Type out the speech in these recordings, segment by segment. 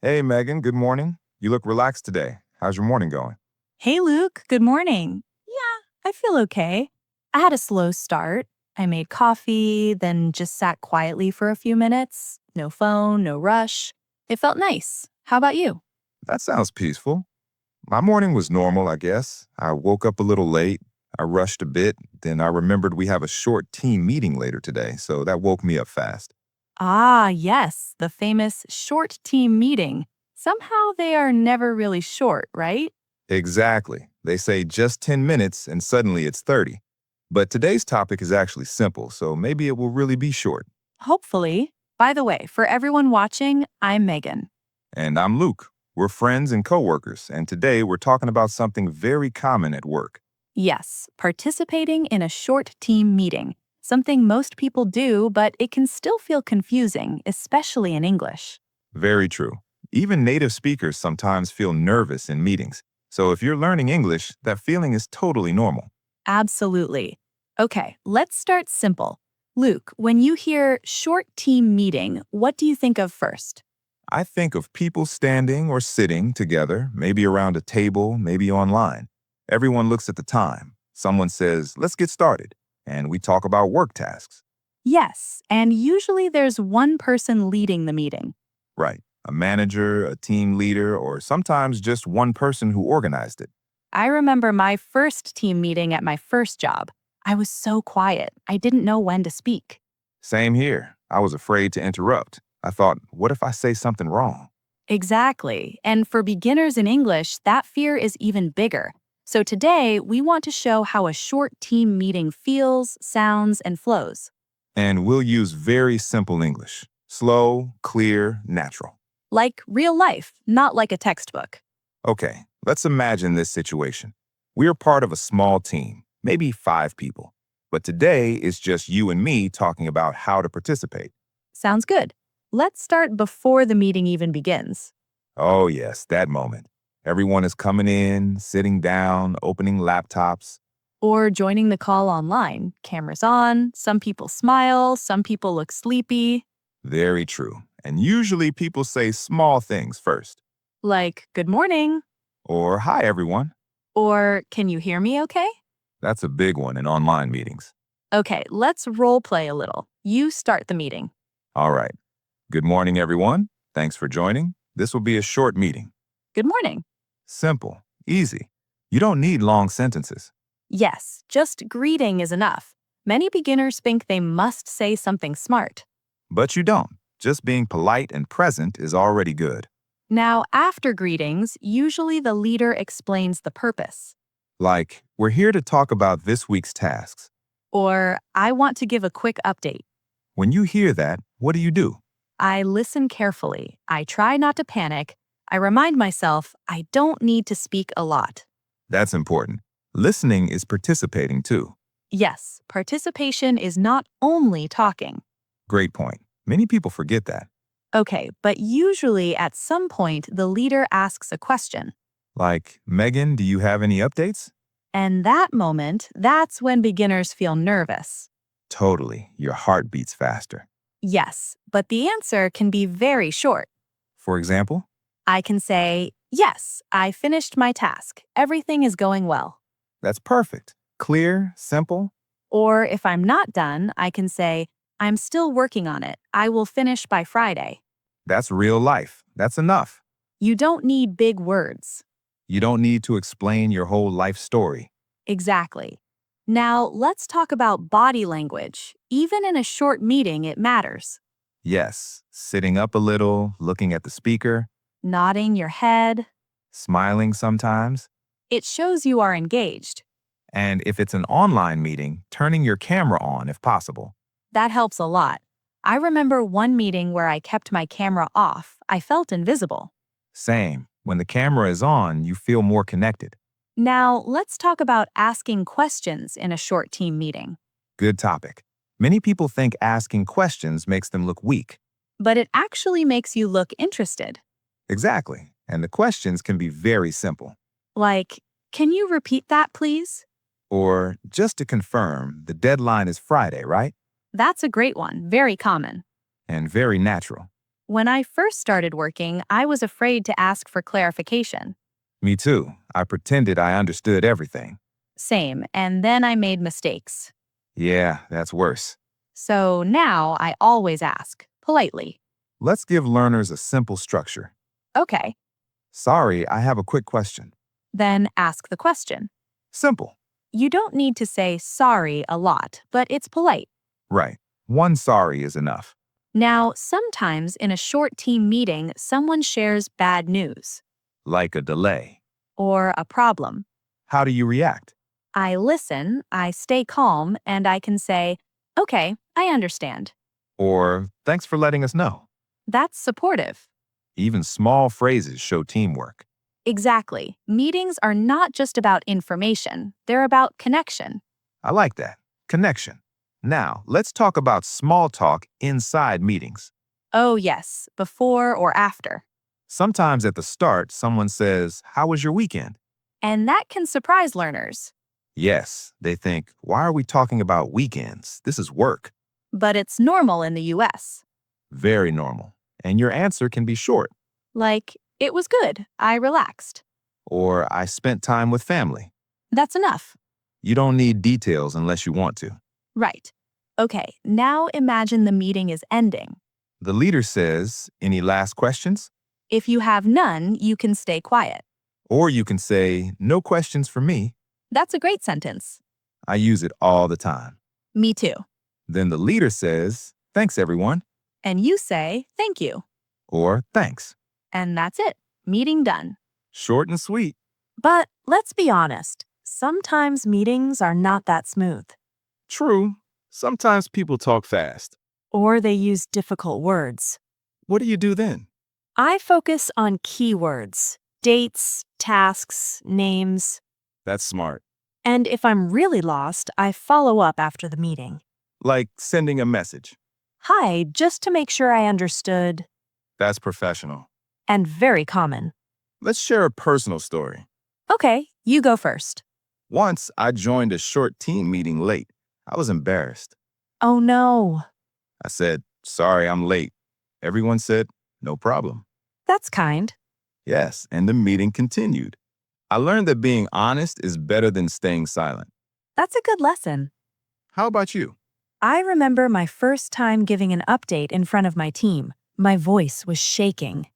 Hey, Megan, good morning. You look relaxed today. How's your morning going? Hey, Luke. Good morning. Yeah, I feel okay. I had a slow start. I made coffee, then just sat quietly for a few minutes. No phone, no rush. It felt nice. How about you? That sounds peaceful. My morning was normal, I guess. I woke up a little late. I rushed a bit. Then I remembered we have a short team meeting later today, so that woke me up fast. Ah, yes, the famous short team meeting. Somehow they are never really short, right? Exactly. They say just 10 minutes and suddenly it's 30. But today's topic is actually simple, so maybe it will really be short. Hopefully. By the way, for everyone watching, I'm Megan. And I'm Luke. We're friends and coworkers, and today we're talking about something very common at work. Yes, participating in a short team meeting. Something most people do, but it can still feel confusing, especially in English. Very true. Even native speakers sometimes feel nervous in meetings. So if you're learning English, that feeling is totally normal. Absolutely. Okay, let's start simple. Luke, when you hear short team meeting, what do you think of first? I think of people standing or sitting together, maybe around a table, maybe online. Everyone looks at the time. Someone says, let's get started. And we talk about work tasks. Yes, and usually there's one person leading the meeting. Right. A manager, a team leader, or sometimes just one person who organized it. I remember my first team meeting at my first job. I was so quiet, I didn't know when to speak. Same here. I was afraid to interrupt. I thought, what if I say something wrong? Exactly. And for beginners in English, that fear is even bigger. So today, we want to show how a short team meeting feels, sounds, and flows. And we'll use very simple English. Slow, clear, natural. Like real life, not like a textbook. Okay, let's imagine this situation. We're part of a small team, maybe 5 people. But today is just you and me talking about how to participate. Sounds good. Let's start before the meeting even begins. Oh, yes, that moment. Everyone is coming in, sitting down, opening laptops. Or joining the call online. Cameras on, some people smile, some people look sleepy. Very true. And usually people say small things first. Like, good morning. Or, hi, everyone. Or, can you hear me okay? That's a big one in online meetings. Okay, let's role play a little. You start the meeting. All right. Good morning, everyone. Thanks for joining. This will be a short meeting. Good morning. Simple, easy. You don't need long sentences. Yes, just greeting is enough. Many beginners think they must say something smart. But you don't. Just being polite and present is already good. Now, after greetings, usually the leader explains the purpose. Like, we're here to talk about this week's tasks. Or, I want to give a quick update. When you hear that, what do? I listen carefully. I try not to panic. I remind myself I don't need to speak a lot. That's important. Listening is participating too. Yes, participation is not only talking. Great point. Many people forget that. Okay, but usually at some point the leader asks a question. Like, Megan, do you have any updates? And that moment, that's when beginners feel nervous. Totally. Your heart beats faster. Yes, but the answer can be very short. For example? I can say, yes, I finished my task. Everything is going well. That's perfect. Clear, simple. Or if I'm not done, I can say, I'm still working on it. I will finish by Friday. That's real life. That's enough. You don't need big words. You don't need to explain your whole life story. Exactly. Now, let's talk about body language. Even in a short meeting, it matters. Yes, sitting up a little, looking at the speaker, Nodding your head. smiling sometimes. It shows you are engaged. And if it's an online meeting, turning your camera on if possible. That helps a lot. I remember one meeting where I kept my camera off. I felt invisible. Same. When the camera is on, you feel more connected. Now, let's talk about asking questions in a short team meeting. Good topic. Many people think asking questions makes them look weak. But it actually makes you look interested. Exactly. And the questions can be very simple. Like, can you repeat that, please? Or, just to confirm, the deadline is Friday, right? That's a great one, very common. And very natural. When I first started working, I was afraid to ask for clarification. Me too. I pretended I understood everything. Same, and then I made mistakes. Yeah, that's worse. So now I always ask, politely. Let's give learners a simple structure. Okay, Sorry, I have a quick question. then ask the question. Simple. You don't need to say sorry a lot, but it's polite. Right. One sorry is enough. Now, sometimes in a short team meeting, someone shares bad news Like a delay. or a problem. How do you react? I listen, I stay calm, and I can say, okay, I understand. Or, thanks for letting us know. That's supportive. Even small phrases show teamwork. Exactly. Meetings are not just about information, they're about connection. I like that. Connection. Now, let's talk about small talk inside meetings. Oh, yes, before or after. Sometimes at the start, someone says, "How was your weekend?" And that can surprise learners. Yes, they think, "Why are we talking about weekends? This is work." But it's normal in the US. Very normal. And your answer can be short, Like, it was good, I relaxed. or "I spent time with family." That's enough. You don't need details unless you want to. Right. Okay, now imagine the meeting is ending. The leader says, "Any last questions?" If you have none, you can stay quiet. Or you can say, "No questions for me." That's a great sentence. I use it all the time. Me too. Then the leader says, "Thanks, everyone," And you say, thank you. or "Thanks." And that's it. Meeting done. Short and sweet. But let's be honest, sometimes meetings are not that smooth. True. Sometimes people talk fast. Or they use difficult words. What do you do then? I focus on keywords, dates, tasks, names. That's smart. And if I'm really lost, I follow up after the meeting. Like sending a message. Hi, just to make sure I understood. That's professional. And very common. Let's share a personal story. Okay, you go first. Once I joined a short team meeting late. I was embarrassed. Oh no. I said, "Sorry, I'm late." Everyone said, "No problem." That's kind. Yes, and the meeting continued. I learned that being honest is better than staying silent. That's a good lesson. How about you? I remember my first time giving an update in front of my team. My voice was shaking.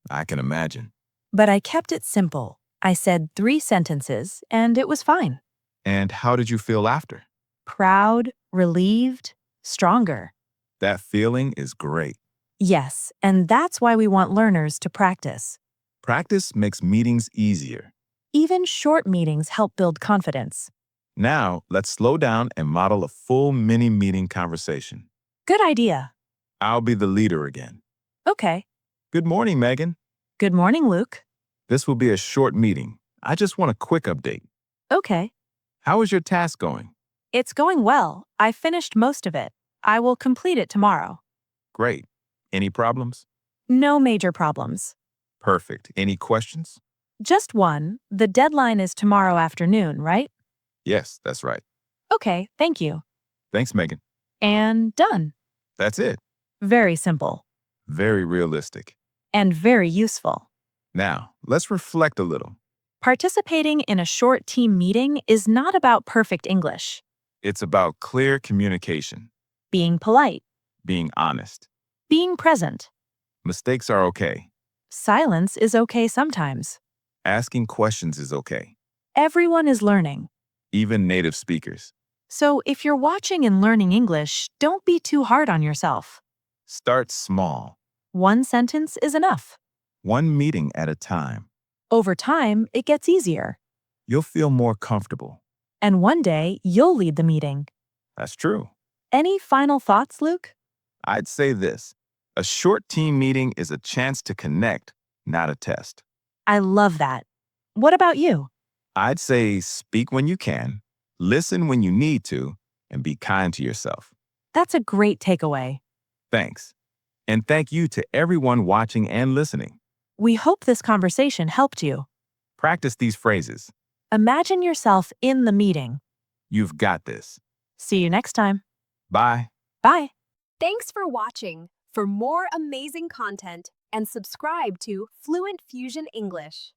I can imagine. But I kept it simple. I said 3 sentences, and it was fine. And how did you feel after? Proud, relieved, stronger. That feeling is great. Yes, and that's why we want learners to practice. Practice makes meetings easier. Even short meetings help build confidence. Now, let's slow down and model a full mini-meeting conversation. Good idea. I'll be the leader again. Okay. Good morning, Megan. Good morning, Luke. This will be a short meeting. I just want a quick update. Okay. How is your task going? It's going well. I finished most of it. I will complete it tomorrow. Great. Any problems? No major problems. Perfect. Any questions? Just one. The deadline is tomorrow afternoon, right? Yes, that's right. Okay, thank you. Thanks, Megan. And done. That's it. Very simple. Very realistic. And very useful. Now, let's reflect a little. Participating in a short team meeting is not about perfect English. It's about clear communication, Being polite. being honest. Being present. Mistakes are okay. Silence is okay sometimes. Asking questions is okay. Everyone is learning. Even native speakers. So if you're watching and learning English, don't be too hard on yourself. Start small. One sentence is enough. One meeting at a time. Over time, it gets easier. You'll feel more comfortable. And one day, you'll lead the meeting. That's true. Any final thoughts, Luke? I'd say this. A short team meeting is a chance to connect, not a test. I love that. What about you? I'd say speak when you can, listen when you need to, and be kind to yourself. That's a great takeaway. Thanks. And thank you to everyone watching and listening. We hope this conversation helped you. Practice these phrases. Imagine yourself in the meeting. You've got this. See you next time. Bye. Bye. Thanks for watching. for more amazing content and subscribe to Fluent Fusion English.